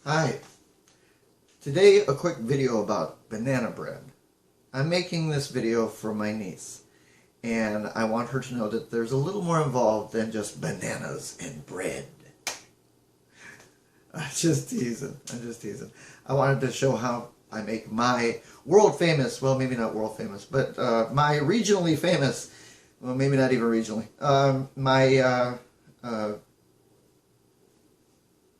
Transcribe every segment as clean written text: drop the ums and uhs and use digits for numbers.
Hi, today a quick video about banana bread. I'm making this video for my niece, and I want her to know that there's a little more involved than just bananas and bread. I'm just teasing. I wanted to show how I make my world famous, well maybe not world famous, but my regionally famous, well maybe not even regionally, my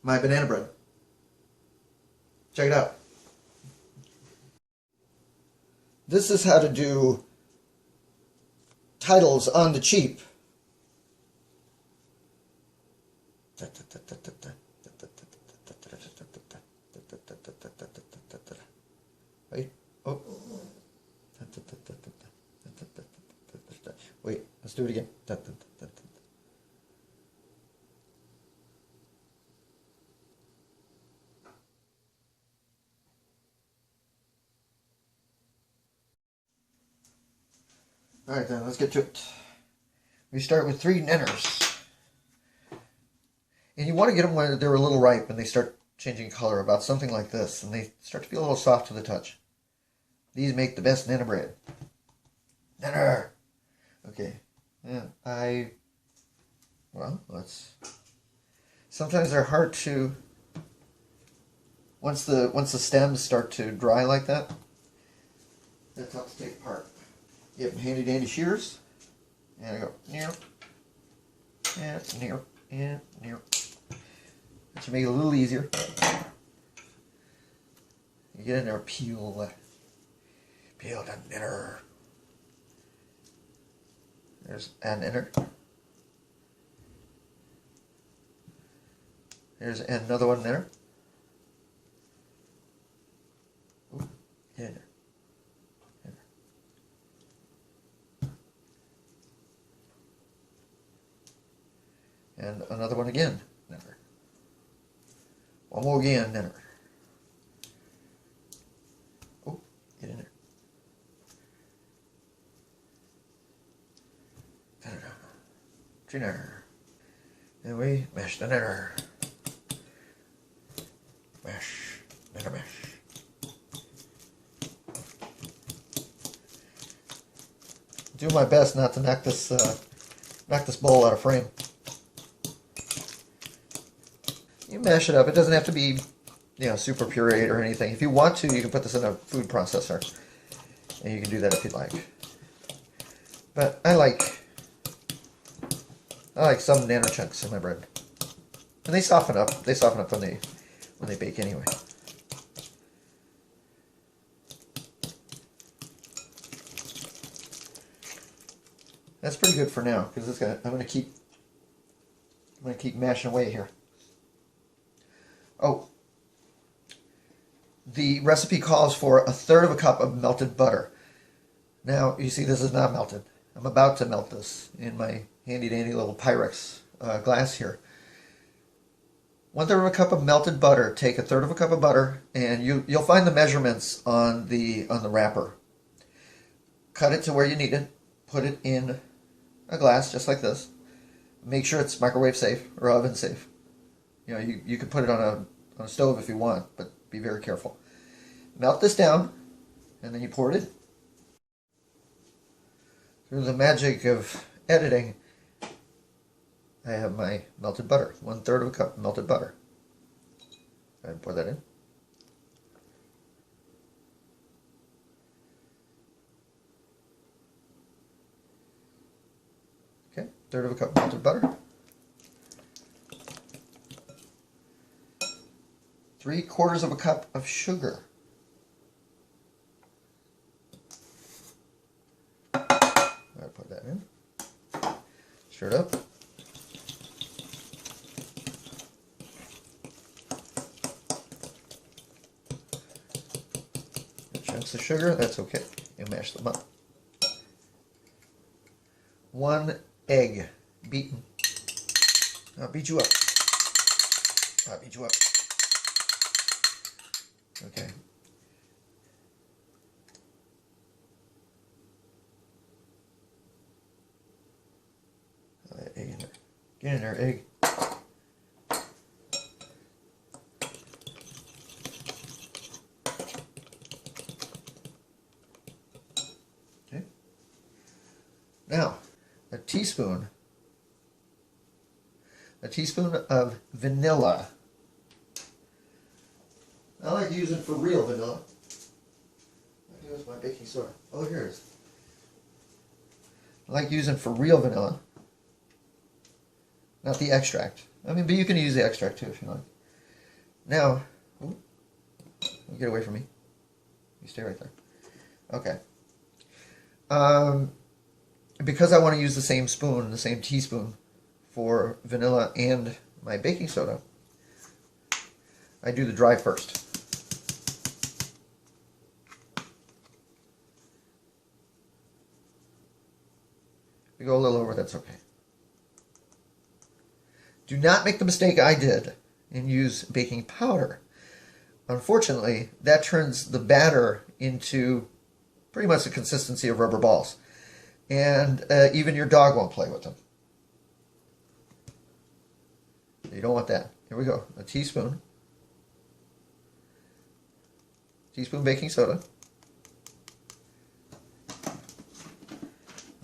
banana bread. Check it out. This is how to do titles on the cheap. Wait. Oh. Wait, let's do it again. Alright then, let's get to it. We start with 3 Nanners. And you want to get them when they're a little ripe and they start changing color, about something like this, and they start to feel a little soft to the touch. These make the best Nanner bread. Nanner! Okay. Yeah, well, sometimes they're hard to, once the stems start to dry like that, they're tough to take apart. You have handy dandy shears, and I go near, and near, and near. That should make it a little easier. You get in there, peel the Nanner. There's an Nanner. There's another one there. Ooh, get in there. And another one again, Nanner. One more again, Nanner. Oh, get in there. Nanner. And we mash the Nanner. Mash, Nanner mash. Do my best not to knock this bowl out of frame. You mash it up. It doesn't have to be, super pureed or anything. If you want to, you can put this in a food processor, and you can do that if you'd like. But I like some Nanner chunks in my bread, and they soften up. They soften up when they bake anyway. That's pretty good for now, because I'm going to keep mashing away here. Oh, the recipe calls for 1/3 cup of melted butter. Now, you see this is not melted. I'm about to melt this in my handy-dandy little Pyrex glass here. 1/3 cup of melted butter. Take 1/3 cup of butter, and you'll find the measurements on the wrapper. Cut it to where you need it. Put it in a glass, just like this. Make sure it's microwave safe or oven safe. You can put it on a stove if you want, but be very careful. Melt this down, and then you pour it in. Through the magic of editing, I have my melted butter. 1/3 cup of melted butter. Go ahead and pour that in. Okay, 1/3 cup of melted butter. 3/4 cup of sugar. I'll put that in. Stir it up. Chunks of sugar, that's okay. You mash them up. 1 egg beaten. I'll beat you up. Okay. That egg in there. Get in there, egg. Now, a teaspoon of vanilla. I like using for real vanilla. Here's my baking soda. Oh, here it is. I like using for real vanilla, not the extract. I mean, but you can use the extract too if you like. Now, get away from me. You stay right there. Okay. Because I want to use the same spoon, the same teaspoon for vanilla and my baking soda, I do the dry first. If you go a little over, that's okay. Do not make the mistake I did and use baking powder. Unfortunately, that turns the batter into pretty much the consistency of rubber balls. And even your dog won't play with them. You don't want that. Here we go. A teaspoon. Teaspoon baking soda.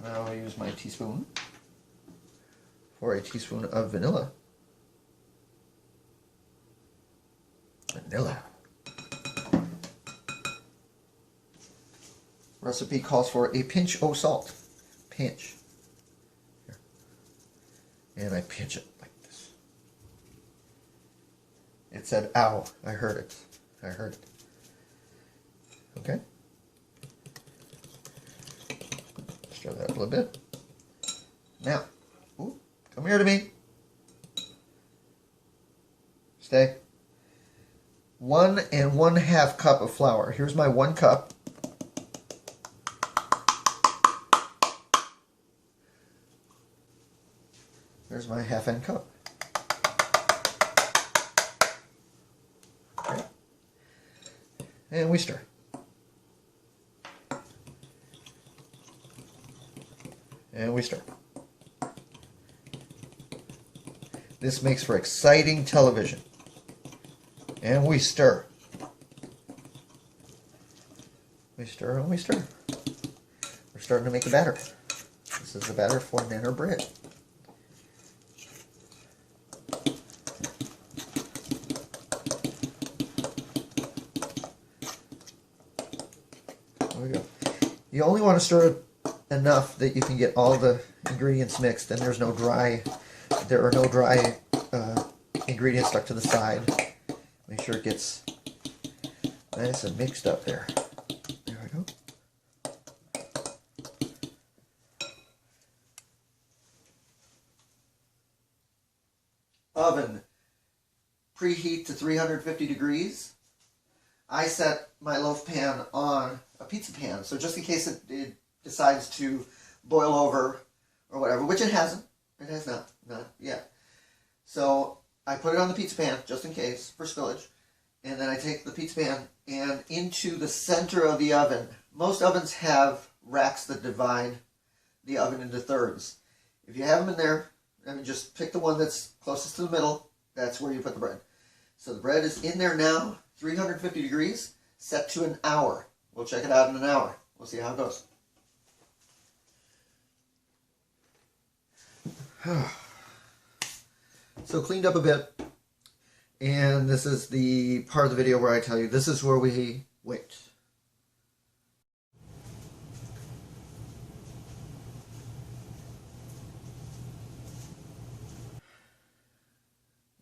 Now I use my teaspoon for a teaspoon of vanilla. Vanilla. Recipe calls for a pinch of salt. Pinch. Here. And I pinch it like this. It said, ow. I heard it. I heard it. Okay. Stir that up a little bit. Now, come here to me. Stay. 1 1/2 cup of flour. Here's my 1 cup. There's my 1/2 cup. Okay. And we stir. And we stir. This makes for exciting television. And we stir. We stir and we stir. We're starting to make a batter. This is the batter for Nanner Bread. There we go. You only want to stir it enough that you can get all the ingredients mixed, and there are no dry ingredients stuck to the side. Make sure it gets nice and mixed up there. There we go. Oven. Preheat to 350 degrees. I set my loaf pan on a pizza pan, so just in case it decides to boil over or whatever, which it hasn't. It has not yet. So I put it on the pizza pan just in case for spillage, and then I take the pizza pan and into the center of the oven. Most ovens have racks that divide the oven into thirds. If you have them in there, I mean, just pick the one that's closest to the middle. That's where you put the bread. So the bread is in there now, 350 degrees, set to an hour. We'll check it out in an hour. We'll see how it goes. So cleaned up a bit, and this is the part of the video where I tell you this is where we wait.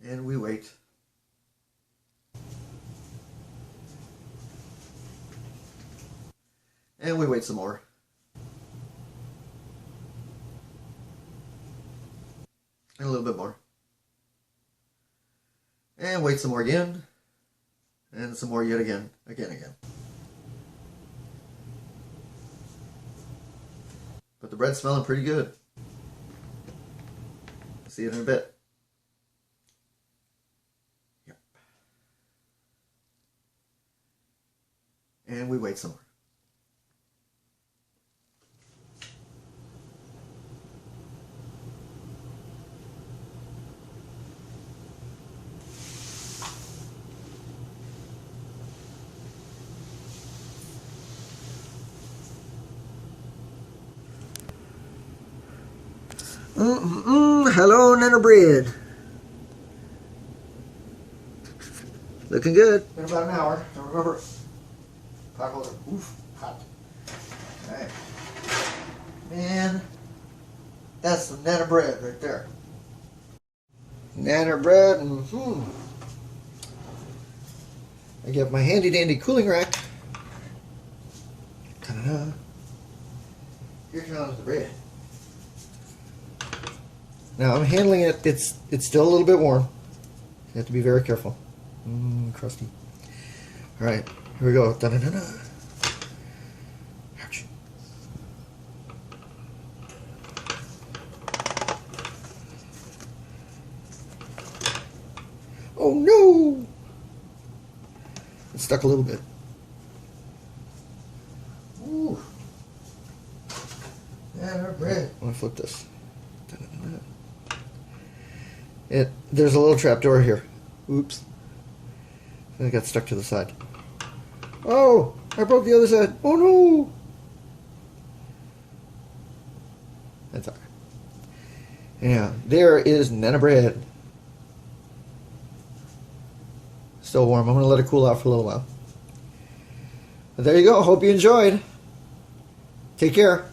And we wait. And we wait some more. And a little bit more. And wait some more again. And some more yet again. Again. But the bread's smelling pretty good. See it in a bit. Yep. And we wait some more. Hello, Nanner Bread. Looking good. Been about an hour. Don't remember. Pot holder. Oof, hot. All right. Man, that's the Nanner Bread right there. Nanner Bread. I get my handy dandy cooling rack. Ta-da. Here comes the bread. Now I'm handling it. It's still a little bit warm. You have to be very careful. Crusty. All right, here we go. Da-da-da-da. Ouch. Oh no! It stuck a little bit. Ooh. Nanner Bread. I'm gonna flip this. There's a little trap door here. Oops. I got stuck to the side. Oh! I broke the other side. Oh no! That's alright. Yeah, there is Nanner Bread. Still warm. I'm going to let it cool out for a little while. But there you go. Hope you enjoyed. Take care.